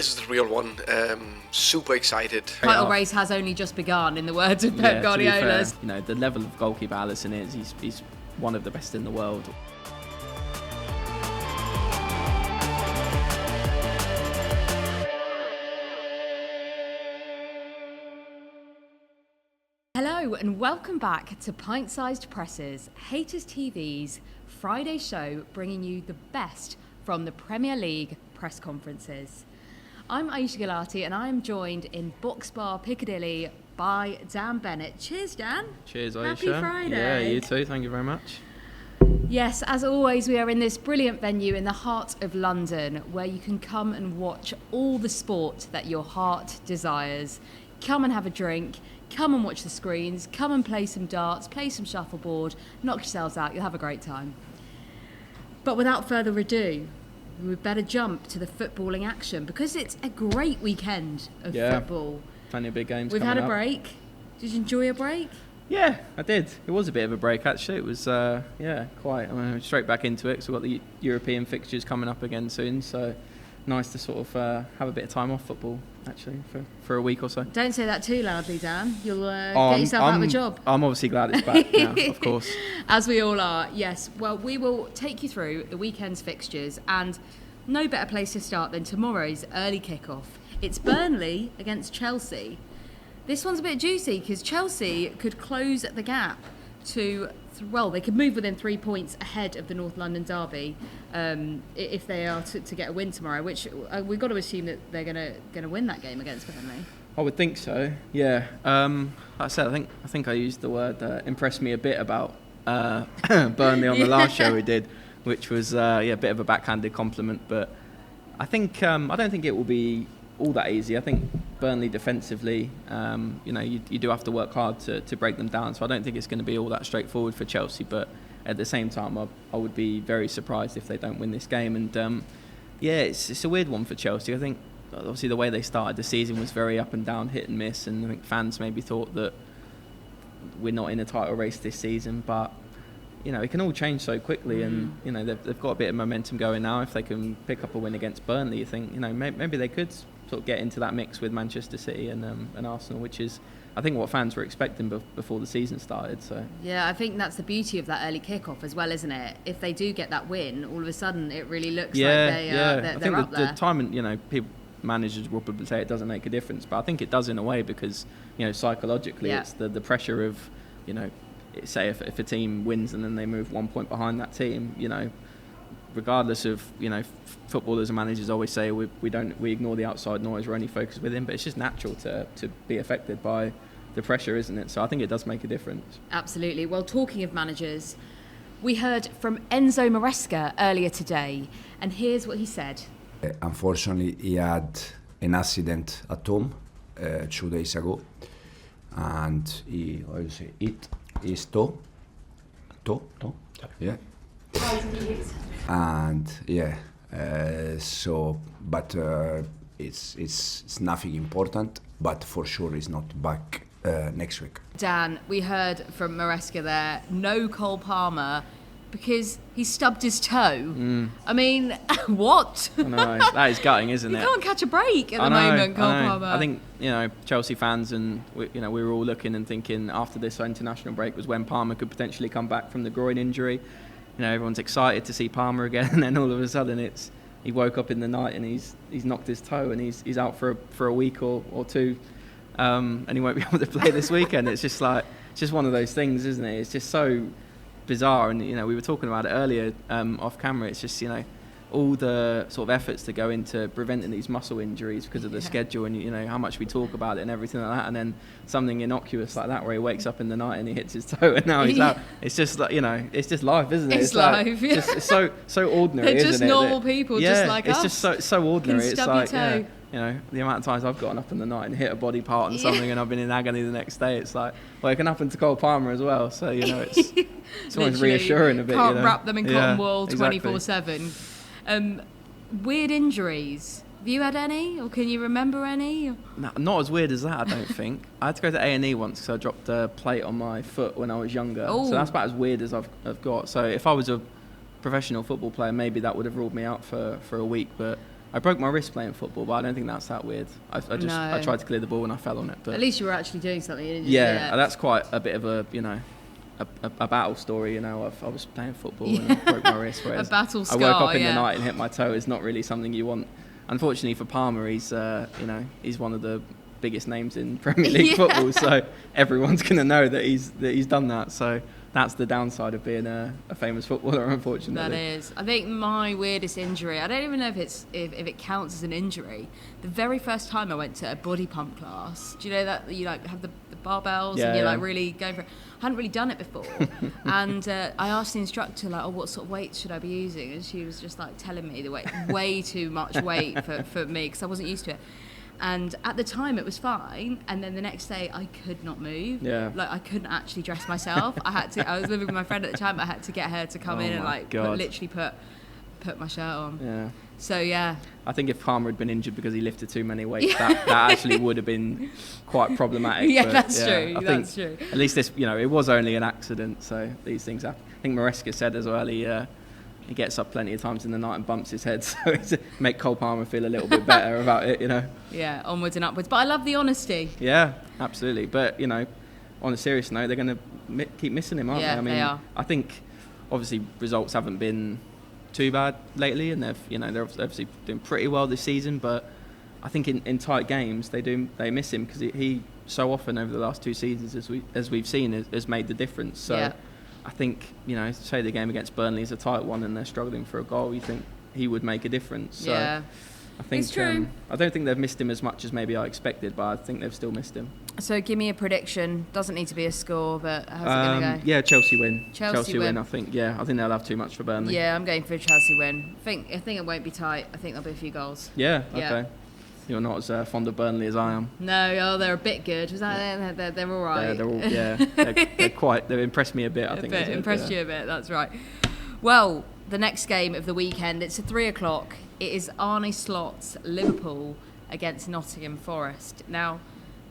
This is the real one. Super excited. Title race has only just begun, in the words of Pep Guardiola. You know, the level of goalkeeper Alisson is, he's one of the best in the world. Hello and welcome back to Pint-Sized Pressers, HaytersTV's Friday show, bringing you the best from the Premier League press conferences. I'm Aisha Gulati and I am joined in Box Piccadilly by Dan Bennett. Cheers, Dan. Cheers, Aisha. Happy Friday. Yeah, you too. Thank you very much. Yes, as always, we are in this brilliant venue in the heart of London where you can come and watch all the sport that your heart desires. Come and have a drink. Come and watch the screens, come and play some darts, play some shuffleboard, knock yourselves out, you'll have a great time. But without further ado, we'd better jump to the footballing action because it's a great weekend of football. Plenty of big games. We've had a break. Did you enjoy a break? Yeah, I did. It was a bit of a break actually. It was, quite. Straight back into it. So we've got the European fixtures coming up again soon, so nice to sort of have a bit of time off football actually for a week or so. Don't say that too loudly, Dan. You'll get yourself out of a job. I'm obviously glad it's back now, of course. As we all are, yes. Well, we will take you through the weekend's fixtures, and no better place to start than tomorrow's early kickoff. It's Burnley against Chelsea. This one's a bit juicy because Chelsea could close the gap to, they could move within 3 points ahead of the North London derby if they are to get a win tomorrow, which we've got to assume that they're going to win that game against Burnley. I would think so, yeah. Like I said, I think I used the word impressed me a bit about Burnley on the last show we did, which was a bit of a backhanded compliment, but I think I don't think it will be all that easy. I think Burnley defensively, you do have to work hard to break them down. So I don't think it's going to be all that straightforward for Chelsea. But at the same time, I would be very surprised if they don't win this game. And it's a weird one for Chelsea. I think obviously the way they started the season was very up and down, hit and miss. And I think fans maybe thought that we're not in a title race this season, but it can all change so quickly, and they've got a bit of momentum going now. If they can pick up a win against Burnley, you think maybe they could sort of get into that mix with Manchester City and Arsenal, which is I think what fans were expecting before the season started. So yeah, I think that's the beauty of that early kickoff as well, isn't it? If they do get that win, all of a sudden it really looks like they're I think up there. The time, managers will probably say it doesn't make a difference, but I think it does in a way because psychologically it's the pressure of say if a team wins and then they move 1 point behind that team, regardless of footballers and managers always say we ignore the outside noise, we're only focused within, but it's just natural to be affected by the pressure, isn't it? So I think it does make a difference. Absolutely. Well, talking of managers, we heard from Enzo Maresca earlier today, and here's what he said. Unfortunately, he had an accident at home 2 days ago, and he hit his toe, yeah. And but it's nothing important, but for sure he's not back next week. Dan, we heard from Maresca there, no Cole Palmer because he stubbed his toe. I mean, what? I know, that is gutting, isn't it? You can't catch a break at the moment, Cole Palmer. I think, Chelsea fans and, we were all looking and thinking after this international break was when Palmer could potentially come back from the groin injury. Everyone's excited to see Palmer again, and then all of a sudden he woke up in the night and he's knocked his toe and he's out for a week or two, and he won't be able to play this weekend. It's just one of those things, isn't it? It's just so bizarre, and we were talking about it earlier off camera. It's just all the sort of efforts to go into preventing these muscle injuries because of the schedule, and how much we talk about it and everything like that, and then something innocuous like that where he wakes up in the night and he hits his toe and now he's out. It's just it's just life, isn't it? It's life. It's so ordinary. They're just isn't it? normal people, just like us. It's just so ordinary. It's like the amount of times I've gotten up in the night and hit a body part and something, and I've been in agony the next day. It's like, well, it can happen to Cole Palmer as well. So it's always reassuring a bit. Can't wrap them in cotton wool 24/7. Weird injuries. Have you had any, or can you remember any? No, not as weird as that, I don't think. I had to go to A&E once because I dropped a plate on my foot when I was younger. Ooh. So that's about as weird as I've got. So if I was a professional football player, maybe that would have ruled me out for a week. But I broke my wrist playing football, but I don't think that's that weird. I tried to clear the ball and I fell on it. But at least you were actually doing something. You didn't that's quite a bit of a a battle story. I was playing football and I broke my wrist. Whereas a battle scar. I woke up in the night and hit my toe. It's not really something you want. Unfortunately for Palmer, he's one of the biggest names in Premier League football, so everyone's going to know that he's done that. So that's the downside of being a famous footballer, unfortunately. That is. I think my weirdest injury, I don't even know if it counts as an injury. The very first time I went to a body pump class, do you know that you like have the barbells and you're like really going for it? I hadn't really done it before. And I asked the instructor, like, what sort of weights should I be using? And she was just like telling me the weight, way too much weight for me, because I wasn't used to it. And at the time it was fine, and then the next day I could not move. Like I couldn't actually dress myself. I was living with my friend at the time. I had to get her to come in and literally put my shirt on. So I think if Palmer had been injured because he lifted too many weights, that actually would have been quite problematic. That's true. That's true. At least this, it was only an accident, so these things happen. I think Maresca said as well, he gets up plenty of times in the night and bumps his head, so to make Cole Palmer feel a little bit better about it, Yeah, onwards and upwards. But I love the honesty. Yeah, absolutely. But, on a serious note, they're going to keep missing him, aren't they? I mean, they are. I think, obviously, results haven't been too bad lately, and they're obviously doing pretty well this season, but I think in tight games, they miss him, because he so often over the last 2 seasons, as we've seen, has made the difference. So I think, say the game against Burnley is a tight one and they're struggling for a goal, you think he would make a difference. So I think it's true. I don't think they've missed him as much as maybe I expected, but I think they've still missed him. So give me a prediction. Doesn't need to be a score, but how's it going to go? Yeah, Chelsea win. Chelsea win. I think they'll have too much for Burnley. Yeah, I'm going for a Chelsea win. I think it won't be tight. I think there'll be a few goals. Yeah. Okay. You're not as fond of Burnley as I am. No, they're a bit good. They're all right. They've impressed me a bit. I think impressed you a bit. That's right. Well, the next game of the weekend, it's at 3:00. It is Arne Slot's Liverpool against Nottingham Forest. Now,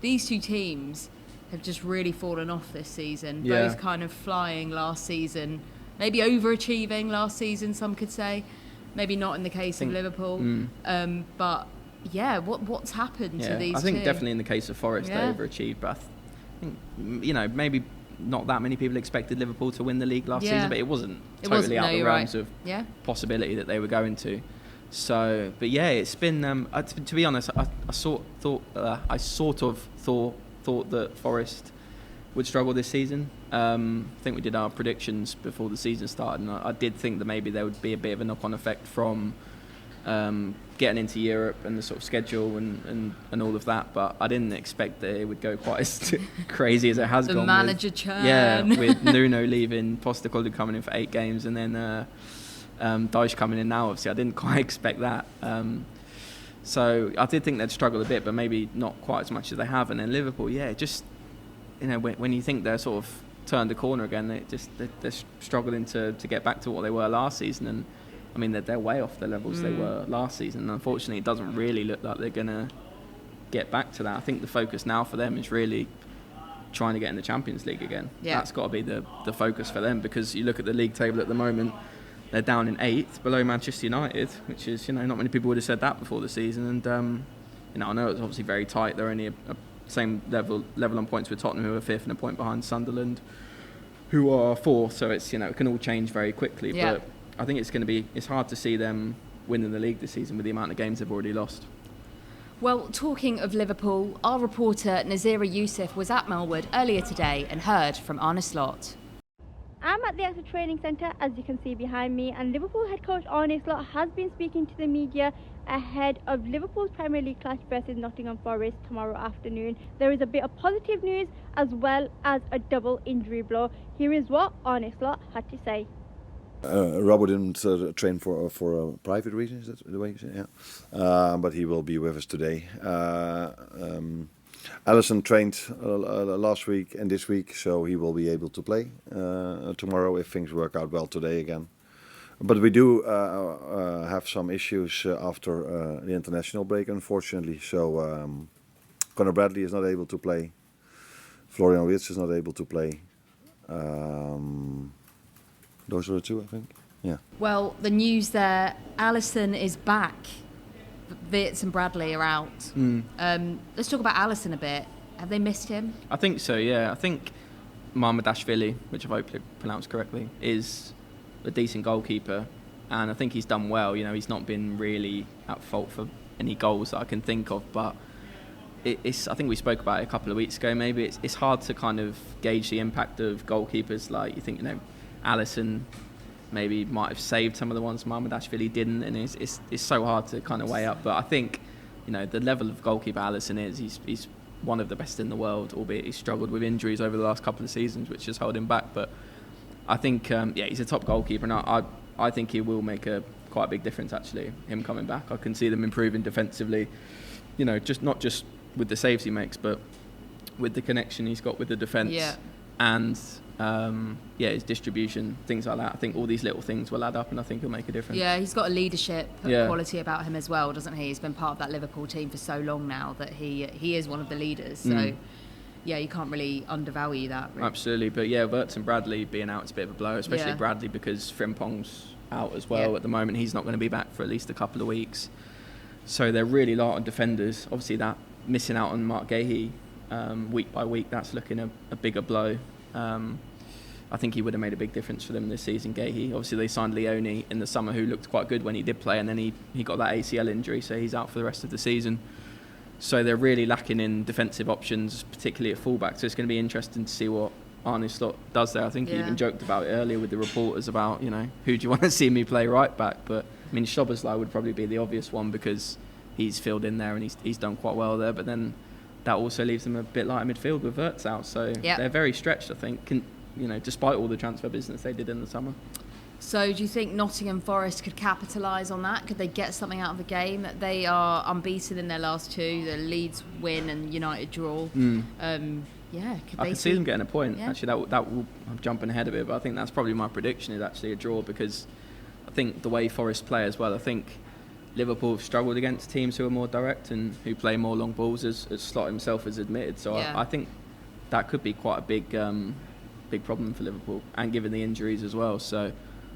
these two teams have just really fallen off this season. Both kind of flying last season, maybe overachieving last season. Some could say, maybe not in the case of Liverpool, but. Yeah, what's happened to these two? I think definitely in the case of Forest, they overachieved, but I think, maybe not that many people expected Liverpool to win the league last season, but it wasn't totally out of the realms of possibility that they were going to. So, but it's been, to be honest, I sort of thought that Forest would struggle this season. I think we did our predictions before the season started, and I did think that maybe there would be a bit of a knock-on effect from getting into Europe and the sort of schedule and all of that, but I didn't expect that it would go quite as crazy as it has gone. The manager churn. Yeah, with Nuno leaving, Postecoglou coming in for 8 games, and then Dyche coming in now. Obviously, I didn't quite expect that. So I did think they'd struggle a bit, but maybe not quite as much as they have. And then Liverpool, just when you think they're sort of turned the corner again, they're struggling to get back to what they were last season. And I mean, they're way off the levels they were last season. And unfortunately, it doesn't really look like they're going to get back to that. I think the focus now for them is really trying to get in the Champions League again. That's got to be the focus for them, because you look at the league table at the moment, they're down in 8th, below Manchester United, which is, not many people would have said that before the season. And, I know it's obviously very tight. They're only a same level on points with Tottenham, who are 5th and a point behind Sunderland, who are 4th. So it's, it can all change very quickly. But I think it's hard to see them winning the league this season with the amount of games they've already lost. Well, talking of Liverpool, our reporter Nazira Youssef was at Melwood earlier today and heard from Arne Slot. I'm at the Exeter Training Centre, as you can see behind me, and Liverpool head coach Arne Slot has been speaking to the media ahead of Liverpool's Premier League clash versus Nottingham Forest tomorrow afternoon. There is a bit of positive news as well as a double injury blow. Here is what Arne Slot had to say. Robbo didn't train for a private reason, is that the way you say it? Yeah. But he will be with us today. Alisson trained last week and this week, so he will be able to play tomorrow if things work out well today again. But we do have some issues after the international break, unfortunately. So Conor Bradley is not able to play. Florian Wirtz is not able to play. Those are the two, I think. Yeah. Well, the news there, Alisson is back Vitz and Bradley are out. Let's talk about Alisson a bit. Have they missed him? I think so, yeah. I think Mamardashvili, which I've hopefully pronounced correctly, is a decent goalkeeper, and I think he's done well. You know, he's not been really at fault for any goals that I can think of, but it's I think we spoke about it a couple of weeks ago. Maybe it's hard to kind of gauge the impact of goalkeepers. Like, you think, you know, Alisson maybe might have saved some of the ones Mamardashvili didn't, and it's so hard to kind of weigh up. But I think, you know, the level of goalkeeper Alisson is, he's one of the best in the world, albeit he's struggled with injuries over the last couple of seasons, which has held him back. But I think, he's a top goalkeeper, and I think he will make quite a big difference, actually, him coming back. I can see them improving defensively, you know, not just with the saves he makes, but with the connection he's got with the defence, and his distribution, things like that. I think all these little things will add up, and I think he'll make a difference. Yeah, he's got a leadership quality about him as well, doesn't he? He's been part of that Liverpool team for so long now that he is one of the leaders. So, you can't really undervalue that. Really. Absolutely, but Wirtz and Bradley being out is a bit of a blow, especially Bradley, because Frimpong's out as well at the moment. He's not going to be back for at least a couple of weeks. So they're really light on defenders. Obviously, that missing out on Mark Gahey week by week, that's looking a bigger blow. I think he would have made a big difference for them this season, Gahey. Obviously, they signed Leone in the summer, who looked quite good when he did play, and then he got that ACL injury, so he's out for the rest of the season. So they're really lacking in defensive options, particularly at fullback. So it's going to be interesting to see what Arne Slot does there. I think he even joked about it earlier with the reporters about, you know, who do you want to see me play right back? But I mean, Szoboszlai would probably be the obvious one because he's filled in there and he's done quite well there. But then that also leaves them a bit light in midfield with Wirtz out. So they're very stretched, I think. You know, despite all the transfer business they did in the summer. So do you think Nottingham Forest could capitalise on that? Could they get something out of the game? They are unbeaten in their last two. The Leeds win and United draw. I can see them getting a point. Yeah. Actually, I'm jumping ahead of it, but I think that's probably my prediction, is actually a draw, because I think the way Forest play as well, I think Liverpool have struggled against teams who are more direct and who play more long balls, as Slot himself has admitted. So I think that could be quite a big problem for Liverpool, and given the injuries as well. So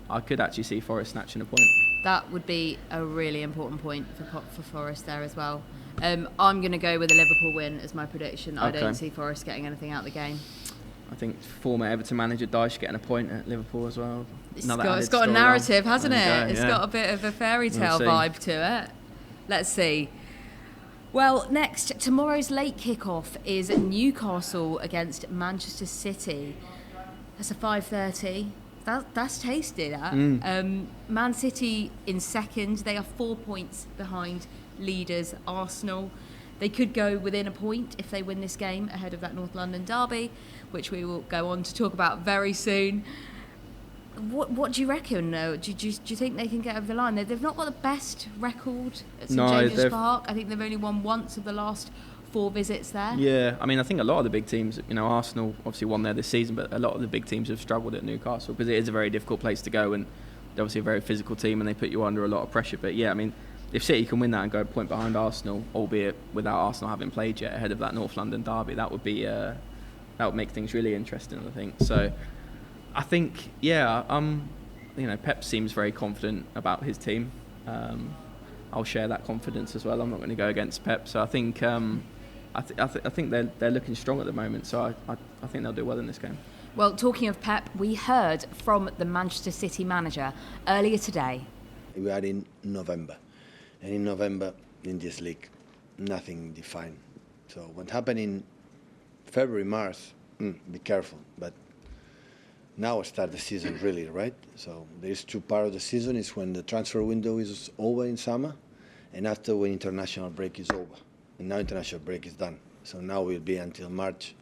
I could actually see Forest snatching a point. That would be a really important point for Forest there as well. I'm going to go with a Liverpool win as my prediction. I don't see Forest getting anything out of the game. I think former Everton manager Dyche getting a point at Liverpool as well. It's got a narrative, hasn't it? It's got a bit of a fairy tale vibe to it. Let's see. Well, next, tomorrow's late kick-off is Newcastle against Manchester City. That's a 5:30. That's tasty, that. Man City in second. They are 4 points behind leaders Arsenal. They could go within a point if they win this game ahead of that North London derby, which we will go on to talk about very soon. What do you reckon? Do you think they can get over the line? They've not got the best record at St James's Park. I think they've only won once of the last 4 visits there. Yeah, I mean, I think a lot of the big teams, you know, Arsenal obviously won there this season, but a lot of the big teams have struggled at Newcastle because it is a very difficult place to go, and they're obviously a very physical team and they put you under a lot of pressure. But yeah, I mean, if City can win that and go a point behind Arsenal, albeit without Arsenal having played yet ahead of that North London derby, that would be that would make things really interesting, I think. So I think, you know, Pep seems very confident about his team. I'll share that confidence as well. I'm not going to go against Pep. So I think I think they're looking strong at the moment. So I think they'll do well in this game. Well, talking of Pep, we heard from the Manchester City manager earlier today. We are in November, and in November in this league, nothing defined. So what happened in February, March, be careful. But now start the season really, right? So there is 2 parts of the season. Is when the transfer window is over in summer, and after when international break is over. And now international break is done. So now we'll be until March.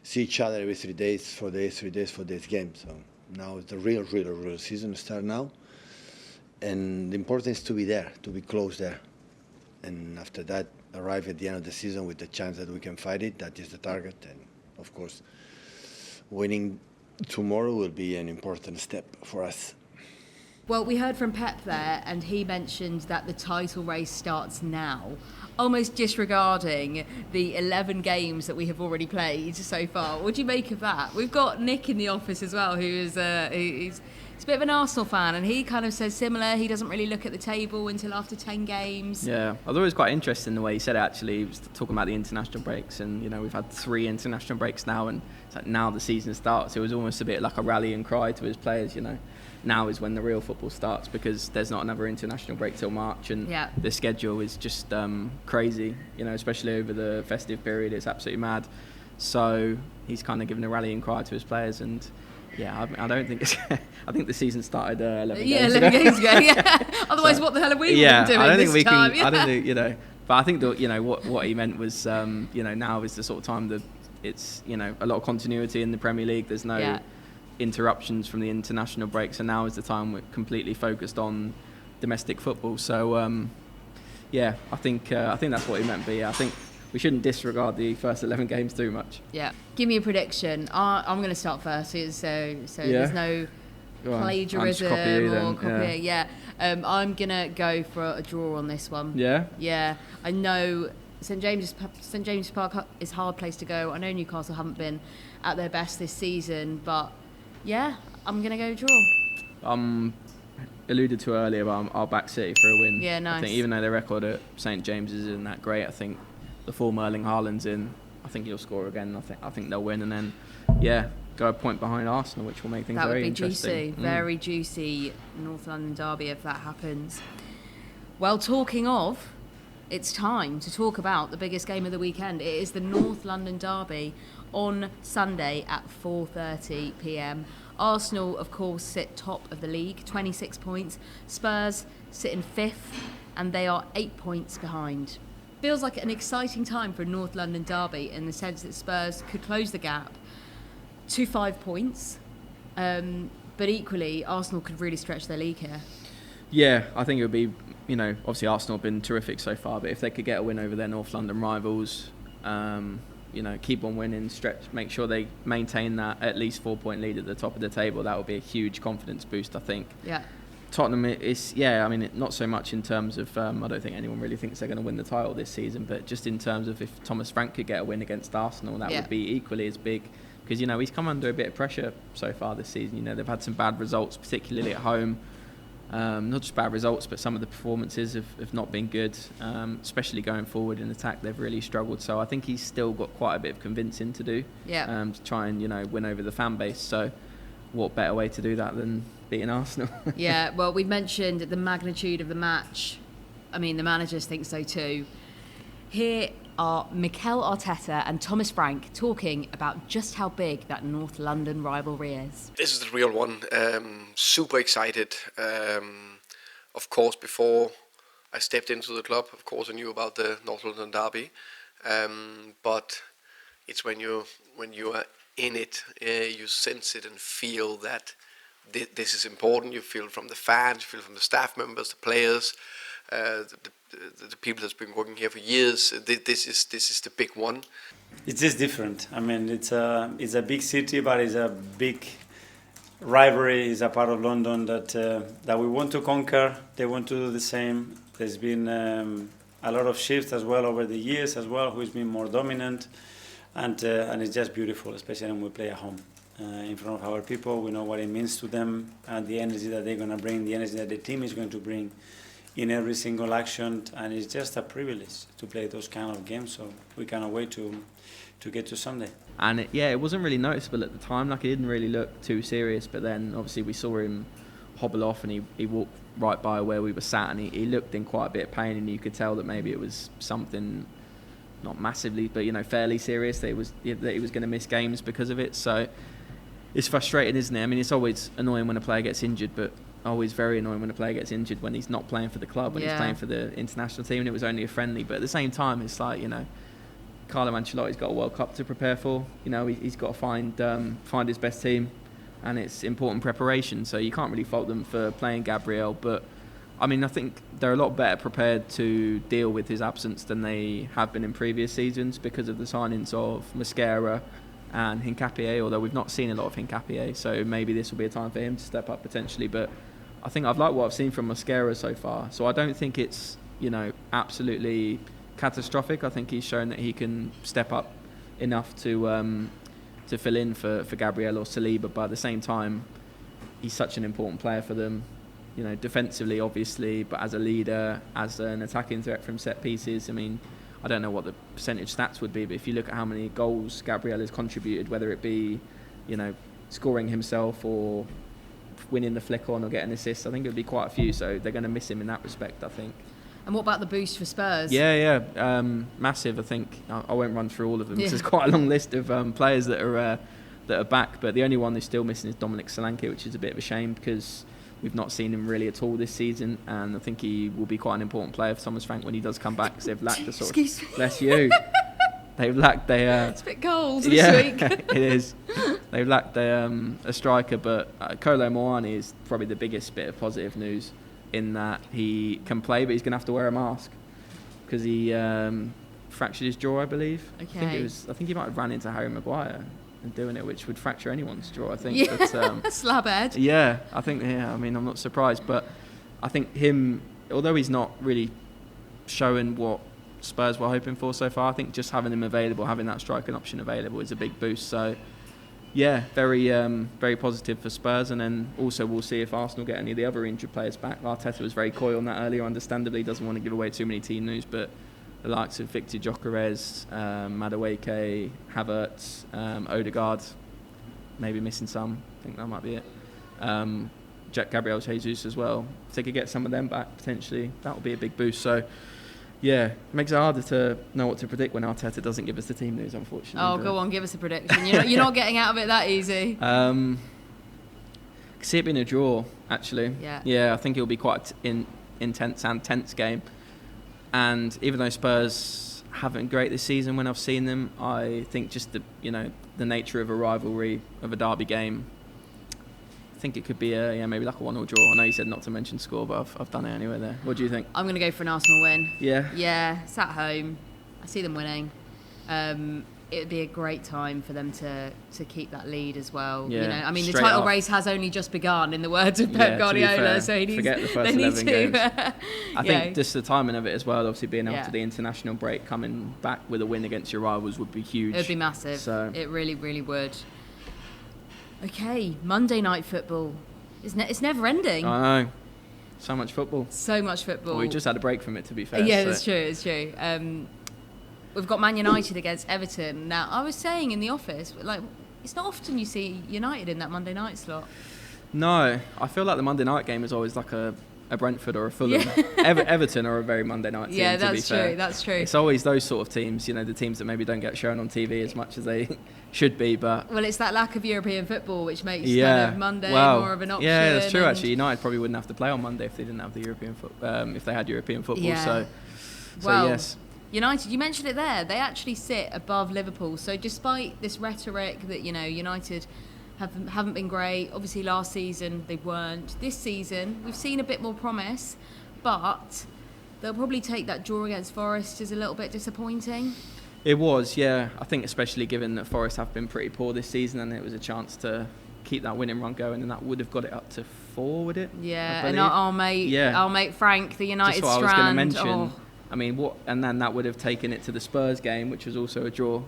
See each other every 3 days, 4 days, 3 days, 4 days game. So now it's the real season start now. And the important is to be there, to be close there. And after that, arrive at the end of the season with the chance that we can fight it. That is the target. And of course, winning tomorrow will be an important step for us. Well, we heard from Pep there, and he mentioned that the title race starts now, almost disregarding the 11 games that we have already played so far. What do you make of that? We've got Nick in the office as well, who is he's He's a bit of an Arsenal fan, and he kind of says similar. He doesn't really look at the table until after 10 games. Yeah, I thought it was quite interesting the way he said it, actually. He was talking about the international breaks, and, you know, we've had 3 international breaks now, and it's like now the season starts. It was almost a bit like a rallying cry to his players, you know. Now is when the real football starts, because there's not another international break till March, and the schedule is just crazy, you know, especially over the festive period. It's absolutely mad. So he's kind of given a rallying cry to his players, and I don't think it's I think the season started 11 games ago. 11 games ago. Yeah. Otherwise, what the hell are we doing I don't think this we time? can. I don't think, you know. But I think that, you know, what he meant was, you know, now is the sort of time that it's, you know, a lot of continuity in the Premier League. There's no interruptions from the international breaks, and now is the time we're completely focused on domestic football. So I think that's what he meant. But I think we shouldn't disregard the first 11 games too much. Yeah. Give me a prediction. I'm going to start first, so there's no plagiarism or copy. Yeah. I'm going to go for a draw on this one. Yeah. Yeah. I know St James's Park is a hard place to go. I know Newcastle haven't been at their best this season, but yeah, I'm going to go draw. Alluded to earlier, but I'll back City for a win. Yeah, nice. I think even though their record at St James's isn't that great, I think the form Erling Haaland's in, I think he'll score again. I think they'll win, and then go a point behind Arsenal, which will make things very interesting. That would be juicy, very juicy North London derby if that happens. Well, talking of, it's time to talk about the biggest game of the weekend. It is the North London derby on Sunday at 4:30 p.m. Arsenal, of course, sit top of the league, 26 points. Spurs sit in 5th, and they are 8 points behind. Feels like an exciting time for a North London derby in the sense that Spurs could close the gap to 5 points, but equally Arsenal could really stretch their league here. Yeah, I think it would be, you know, obviously Arsenal have been terrific so far, but if they could get a win over their North London rivals, you know, keep on winning, stretch, make sure they maintain that at least 4-point lead at the top of the table, that would be a huge confidence boost, I think. Yeah. Tottenham is, I mean, not so much in terms of, I don't think anyone really thinks they're going to win the title this season, but just in terms of if Thomas Frank could get a win against Arsenal, that would be equally as big, because, you know, he's come under a bit of pressure so far this season. You know, they've had some bad results, particularly at home. Not just bad results, but some of the performances have not been good, especially going forward in attack. They've really struggled. So I think he's still got quite a bit of convincing to do to try and, you know, win over the fan base. So what better way to do that than beating Arsenal? Yeah, well, we mentioned the magnitude of the match. I mean, the managers think so too. Here are Mikel Arteta and Thomas Frank talking about just how big that North London rivalry is. This is the real one. Super excited. Of course, before I stepped into the club, of course I knew about the North London derby. But it's when you are in it, you sense it and feel that this is important. You feel it from the fans, you feel it from the staff members, the players, the people that's been working here for years. This is the big one. It's just different. I mean, it's a big city, but it's a big rivalry. It's a part of London that we want to conquer. They want to do the same. There's been a lot of shifts as well over the years as well. Who's been more dominant, and it's just beautiful, especially when we play at home. In front of our people, we know what it means to them, and the energy that they're going to bring, the energy that the team is going to bring in every single action, and it's just a privilege to play those kind of games. So we cannot wait to get to Sunday. And it wasn't really noticeable at the time. Like, he didn't really look too serious, but then obviously we saw him hobble off, and he walked right by where we were sat, and he looked in quite a bit of pain, and you could tell that maybe it was something not massively, but, you know, fairly serious, that he was going to miss games because of it. So it's frustrating, isn't it? I mean, it's always annoying when a player gets injured, but always very annoying when a player gets injured when he's not playing for the club, when he's playing for the international team, and it was only a friendly. But at the same time, it's like, you know, Carlo Ancelotti's got a World Cup to prepare for. You know, he's got to find his best team, and it's important preparation. So you can't really fault them for playing Gabriel. But I mean, I think they're a lot better prepared to deal with his absence than they have been in previous seasons because of the signings of Mosquera and Hincapié, although we've not seen a lot of Hincapié, so maybe this will be a time for him to step up potentially. But I think I've liked what I've seen from Mosquera so far, so I don't think it's, you know, absolutely catastrophic. I think he's shown that he can step up enough to fill in for Gabriel or Saliba, but at the same time, he's such an important player for them. Defensively, obviously, but as a leader, as an attacking threat from set pieces. I mean, I don't know what the percentage stats would be, but if you look at how many goals Gabriel has contributed, whether it be, scoring himself or winning the flick on or getting assists, I think it would be quite a few. So they're going to miss him in that respect, I think. And what about the boost for Spurs? Yeah, massive. I think I won't run through all of them. Yeah. There's quite a long list of players that are back, but the only one who's still missing is Dominic Solanke, which is a bit of a shame because we've not seen him really at all this season, and I think he will be quite an important player for Thomas Frank when he does come back, because they've lacked bless you. They've lacked it's a bit cold this week. It is. They've lacked a striker, but Kolo Muani is probably the biggest bit of positive news in that he can play, but he's going to have to wear a mask because he fractured his jaw, I believe. Okay. I think he might have ran into Harry Maguire and doing it, which would fracture anyone's jaw, I think. Yeah. But, slab head. Yeah, I think. Yeah, I mean, I'm not surprised, but I think him, although he's not really showing what Spurs were hoping for so far, I think just having him available, having that striking option available, is a big boost. So, yeah, very very positive for Spurs. And then also we'll see if Arsenal get any of the other injured players back. Arteta was very coy on that earlier, understandably, doesn't want to give away too many team news, but the likes of Victor Gyökeres, Madueke, Havertz, Odegaard, maybe missing some. I think that might be it. Gabriel Jesus as well. If they could get some of them back, potentially, that would be a big boost. So, yeah, it makes it harder to know what to predict when Arteta doesn't give us the team news, unfortunately. Oh, go on, give us a prediction. You're not getting out of it that easy. I see it being a draw, actually. Yeah, I think it'll be quite intense and tense game. And even though Spurs haven't been great this season when I've seen them, I think just the nature of a rivalry, of a derby game, I think it could be maybe like a 1-1 draw. I know you said not to mention score, but I've done it anyway there. What do you think? I'm going to go for an Arsenal win. Yeah? Yeah, it's at home. I see them winning. It would be a great time for them to keep that lead as well. Yeah, I mean, the title race has only just begun, in the words of Pep Guardiola. So he needs, forget the first 11 games. I think just the timing of it as well, obviously being after the international break, coming back with a win against your rivals would be huge. It would be massive. So it really, really would. Okay, Monday night football. It's never ending. I know. So much football. So much football. Well, we just had a break from it, to be fair. Yeah, it's true. We've got Man United against Everton. Now, I was saying in the office, it's not often you see United in that Monday night slot. No, I feel like the Monday night game is always like a Brentford or a Fulham. Yeah. Everton are a very Monday night team, yeah, to be fair. That's true. It's always those sort of teams, the teams that maybe don't get shown on TV as much as they should be. But well, it's that lack of European football which makes kind of Monday more of an option. Yeah, that's true, actually. United probably wouldn't have to play on Monday if they didn't have the European if they had European football. Yeah. So yes. United, you mentioned it there, they actually sit above Liverpool. So despite this rhetoric that, United haven't been great, obviously last season they weren't. This season, we've seen a bit more promise, but they'll probably take that draw against Forest as a little bit disappointing. It was, yeah. I think especially given that Forest have been pretty poor this season, and it was a chance to keep that winning run going, and that would have got it up to 4, would it? Yeah, and our mate Frank, the United Just what strand. I was going to mention. I mean, and then that would have taken it to the Spurs game, which was also a draw.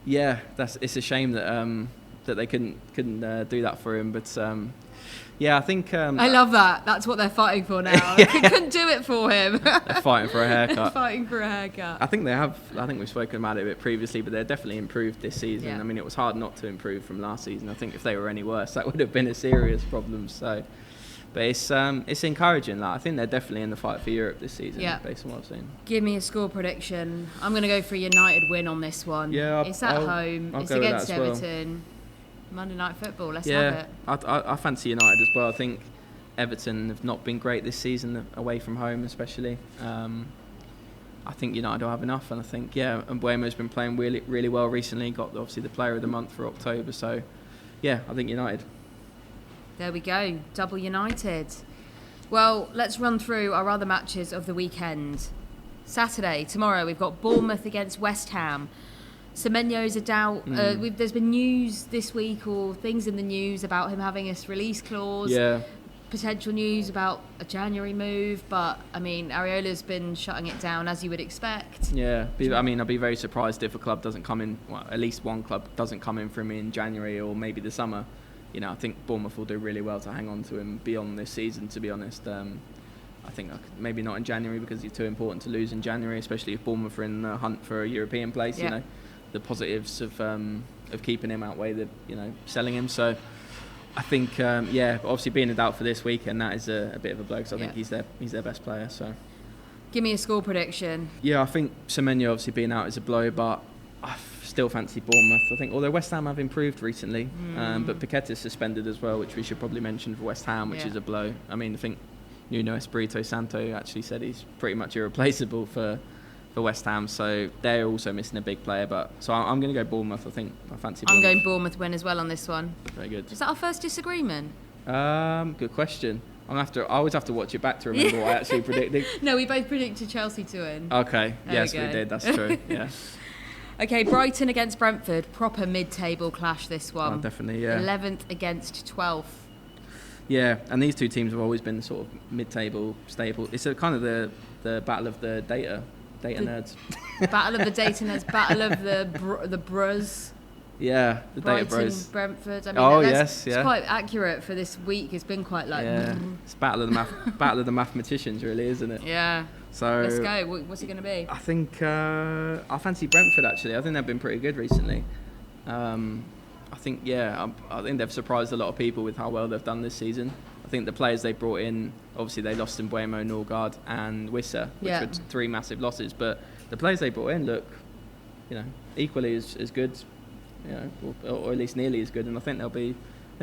It's a shame that they couldn't do that for him. But I think I love that. That's what they're fighting for now. They couldn't do it for him. They're fighting for a haircut. I think they have. I think we've spoken about it a bit previously, but they're definitely improved this season. Yeah. I mean, it was hard not to improve from last season. I think if they were any worse, that would have been a serious problem. So. But it's encouraging. I think they're definitely in the fight for Europe this season, based on what I've seen. Give me a score prediction. I'm going to go for a United win on this one. Yeah, it's at home. It's against Everton. Well. Monday night football. Let's have it. I fancy United as well. I think Everton have not been great this season, away from home especially. I think United will have enough, and I think and Mbuemo's been playing really, really well recently. Got obviously the Player of the Month for October, so I think United. There we go, double United. Well, let's run through our other matches of the weekend. Saturday, tomorrow, we've got Bournemouth against West Ham. Semenyo's a doubt. There's been news this week, or things in the news about him having a release clause. Yeah. Potential news about a January move, but I mean, Areola's been shutting it down as you would expect. Yeah, I'd be very surprised if a club doesn't come in. Well, at least one club doesn't come in for him in January or maybe the summer. I think Bournemouth will do really well to hang on to him beyond this season, to be honest. I think maybe not in January because he's too important to lose in January, especially if Bournemouth are in the hunt for a European place. The positives of keeping him outweigh the selling him. So I think obviously being in doubt for this weekend, that is a bit of a blow because I think he's their best player. So give me a score prediction. Yeah, I think Semenyo obviously being out is a blow, but I still fancy Bournemouth. I think although West Ham have improved recently, but Piquet is suspended as well, which we should probably mention for West Ham, which is a blow. I mean, I think Nuno Espirito Santo actually said he's pretty much irreplaceable for West Ham, so they're also missing a big player. So I'm going to go Bournemouth. I think I fancy Bournemouth. I'm going Bournemouth win as well on this one. Very good. Is that our first disagreement? Good question. I always have to watch it back to remember what I actually predicted. No, we both predicted Chelsea to win. Okay, yes, we did. That's true. Yeah. Okay, Brighton against Brentford, proper mid-table clash. This one. Oh, definitely, yeah. 11th against 12th. Yeah, and these two teams have always been sort of mid-table, stable. It's a kind of the battle of the data nerds. Battle of the data nerds. Battle of the bros. Yeah, the Brighton, data bros. Brentford. I mean, yes, yeah. It's quite accurate for this week. It's been quite like. Yeah, it's battle of the mathematicians, really, isn't it? Yeah. So let's go. What's it going to be? I think I fancy Brentford actually. I think they've been pretty good recently. I think they've surprised a lot of people with how well they've done this season. I think the players they brought in, obviously they lost in Mbuemo, Norgard and Wissa, which were 3 massive losses. But the players they brought in look, equally as good, or at least nearly as good. And I think they'll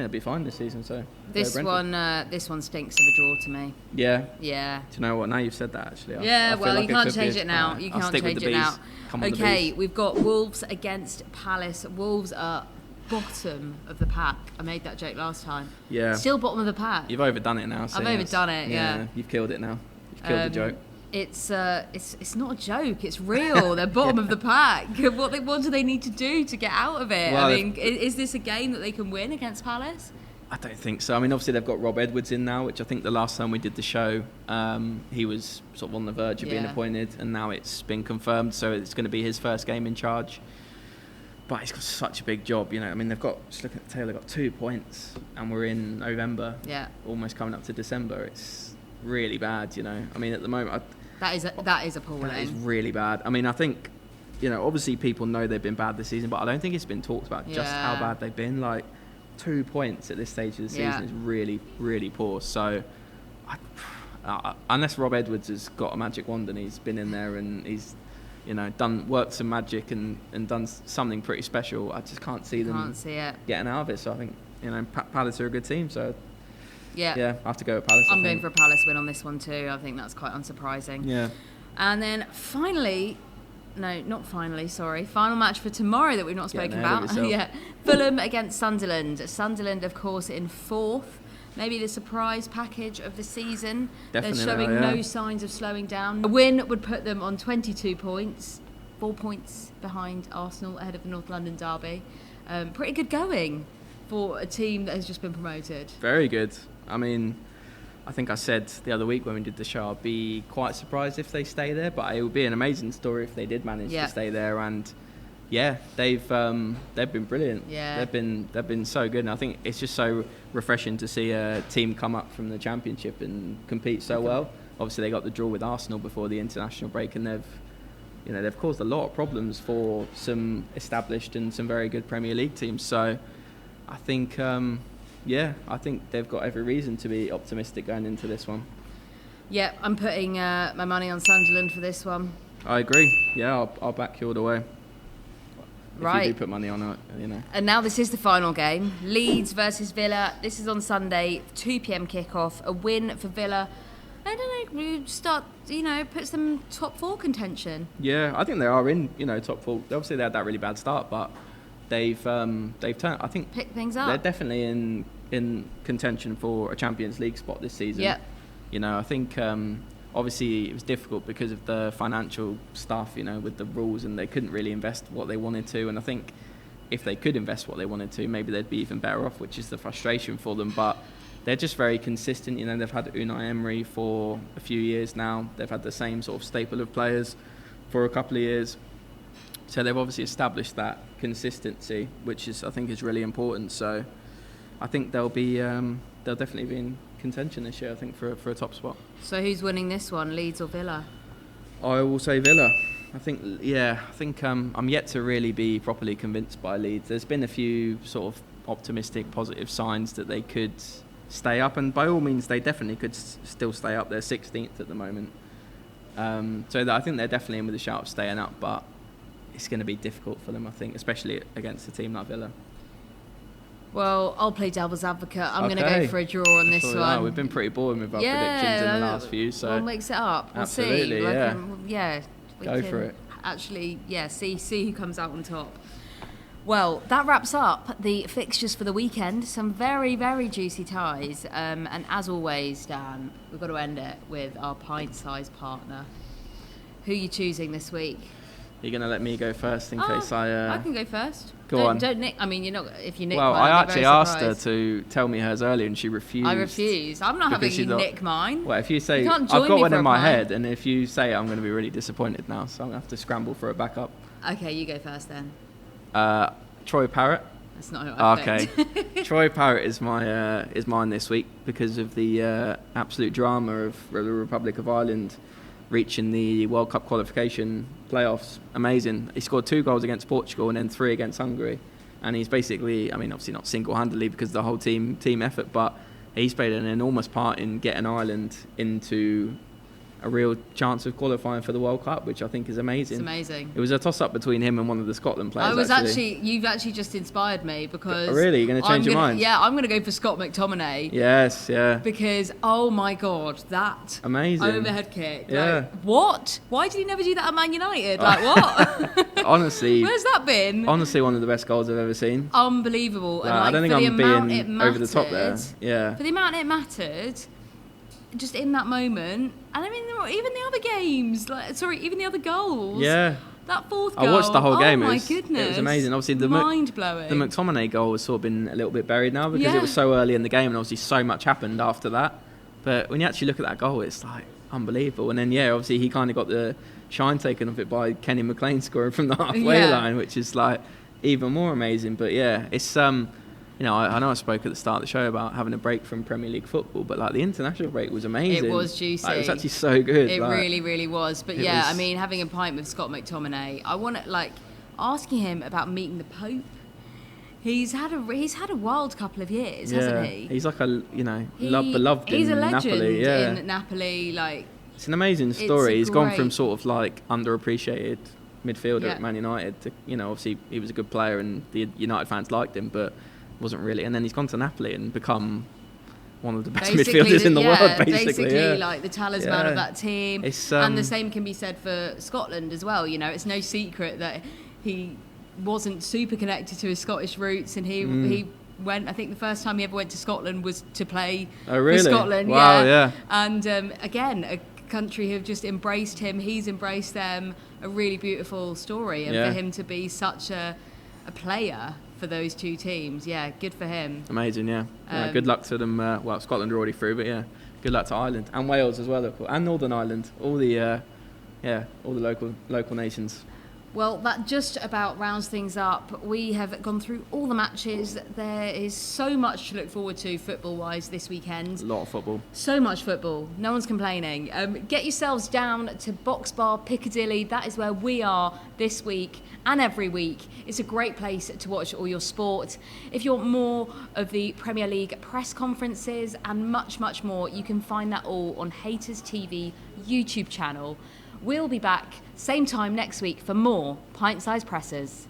be fine this season. So this one stinks of a draw to me. Yeah. Yeah. Do you know what? Now you've said that actually. I feel like you can't change it now. You can't change it now. Okay, we've got Wolves against Palace. Wolves are bottom of the pack. I made that joke last time. Yeah. Still bottom of the pack. You've overdone it now. I've overdone it. Yeah. You've killed it now. You've killed the joke. It's not a joke. It's real. They're bottom of the pack. What do they need to do to get out of it? Well, I mean, is this a game that they can win against Palace? I don't think so. I mean, obviously they've got Rob Edwards in now, which I think the last time we did the show, he was sort of on the verge of being appointed, and now it's been confirmed. So it's going to be his first game in charge. But he's got such a big job, I mean, just look at the tail. They've got 2 points, and we're in November. Yeah. Almost coming up to December. It's really bad, I mean, at the moment. That is appalling. That is really bad. I mean, I think, obviously people know they've been bad this season, but I don't think it's been talked about just how bad they've been. Like, 2 points at this stage of the season is really, really poor. So, unless Rob Edwards has got a magic wand and he's been in there and he's, worked some magic and done something pretty special, I just can't see them getting out of it. So I think, Palace are a good team. So I have to go with Palace. I'm going for a Palace win on this one too. I think that's quite unsurprising. Yeah. And then final match for tomorrow that we've not spoken about. Fulham against Sunderland. Sunderland, of course, in 4th. Maybe the surprise package of the season. Definitely. They're showing no signs of slowing down. A win would put them on 22 points, 4 points behind Arsenal ahead of the North London derby. Pretty good going for a team that has just been promoted. Very good. I mean, I think I said the other week when we did the show, I'd be quite surprised if they stay there, but it would be an amazing story if they did manage to stay there. And they've been brilliant. Yeah, they've been so good, and I think it's just so refreshing to see a team come up from the Championship and compete so well. Obviously, they got the draw with Arsenal before the international break, and they've caused a lot of problems for some established and some very good Premier League teams. So, I think. I think they've got every reason to be optimistic going into this one. Yeah, I'm putting my money on Sunderland for this one. I agree. Yeah, I'll back you all the way. Right. If you do put money on it, And now this is the final game. Leeds versus Villa. This is on Sunday, 2 p.m. kickoff. A win for Villa. I don't know, puts them top 4 contention. Yeah, I think they are in, top 4. Obviously, they had that really bad start, but they've turned. I think picked things up. They're definitely in contention for a Champions League spot this season. Yeah. I think obviously it was difficult because of the financial stuff, with the rules, and they couldn't really invest what they wanted to. And I think if they could invest what they wanted to, maybe they'd be even better off, which is the frustration for them. But they're just very consistent. They've had Unai Emery for a few years now. They've had the same sort of staple of players for a couple of years. So they've obviously established that consistency, which I think is really important. So I think they'll definitely be in contention this year. I think for a top spot. So who's winning this one, Leeds or Villa? I will say Villa. I think I'm yet to really be properly convinced by Leeds. There's been a few sort of optimistic, positive signs that they could stay up, and by all means, they definitely could still stay up. They're 16th at the moment, so I think they're definitely in with a shout of staying up. But it's going to be difficult for them, I think, especially against a team like Villa. Well, I'll play devil's advocate. I'm going to go for a draw on this one. We've been pretty boring with our predictions in the last few, so we'll mix it up. We'll absolutely, see. We go can for it. Actually, see who comes out on top. Well, that wraps up the fixtures for the weekend. Some very, very juicy ties. And as always, Dan, we've got to end it with our pint-sized partner. Who are you choosing this week? You're going to let me go first in case I can go first. Go on. Don't nick. I mean, you're not. If you nick, well, mine, I I'll be actually very asked her surprised. to tell me hers earlier, and she refused. I refuse. I'm not having you nick mine. Well, if you say You I've can't join got me one for in a my pint. head, and if you say it, I'm going to be really disappointed now. So I'm going to have to scramble for a backup. Okay, you go first then. Troy Parrott. That's not who I picked. Troy Parrott is mine this week because of the absolute drama of the Republic of Ireland reaching the World Cup qualification playoffs. Amazing. He scored 2 goals against Portugal and then 3 against Hungary. And he's basically, I mean, obviously not single-handedly because of the whole team effort, but he's played an enormous part in getting Ireland into a real chance of qualifying for the World Cup, which I think is amazing. It's amazing. It was a toss-up between him and one of the Scotland players. You've actually just inspired me because... Really? You're going to change your mind? Yeah, I'm going to go for Scott McTominay. Yes, yeah. Because, oh my God, that amazing overhead kick. Yeah. Like, what? Why did he never do that at Man United? Like, what? Honestly. Where's that been? Honestly, one of the best goals I've ever seen. Unbelievable. And I don't think I'm being over the top there. Yeah. For the amount it mattered... just in that moment, and I mean, even the other games, even the other goals. Yeah. That fourth goal. I watched the whole game. Oh my goodness. It was amazing. Obviously, mind-blowing. The McTominay goal has sort of been a little bit buried now because it was so early in the game, and obviously so much happened after that. But when you actually look at that goal, it's like unbelievable. And then obviously he kind of got the shine taken off it by Kenny McLean scoring from the halfway line, which is like even more amazing. But yeah, it's you know, I know I spoke at the start of the show about having a break from Premier League football, but like the international break was amazing. It was juicy. Like, it was actually so good. It really, really was. But yeah, I mean, having a pint with Scott McTominay, I want to asking him about meeting the Pope. He's had a wild couple of years, hasn't he? He's like beloved in Napoli. He's a legend in Napoli. It's an amazing story. He's gone from great- sort of like underappreciated midfielder at Man United to, you know, obviously he was a good player and the United fans liked him, but wasn't really. And then he's gone to Napoli and become one of the best midfielders in the world, basically. Like the talisman of that team. It's, and the same can be said for Scotland as well. You know, it's no secret that he wasn't super connected to his Scottish roots, and he went. I think the first time he ever went to Scotland was to play for Scotland. Wow, yeah. And again, a country who have just embraced him. He's embraced them. A really beautiful story, and for him to be such a player for those two teams, good for him. Amazing, good luck to them. Well, Scotland are already through, but good luck to Ireland and Wales as well, of course, and Northern Ireland. All the local nations. Well, that just about rounds things up. We have gone through all the matches. There is so much to look forward to football-wise this weekend. A lot of football. So much football. No one's complaining. Get yourselves down to Box Piccadilly. That is where we are this week and every week. It's a great place to watch all your sport. If you want more of the Premier League press conferences and much, much more, you can find that all on HaytersTV YouTube channel. We'll be back same time next week for more Pint-Sized Pressers.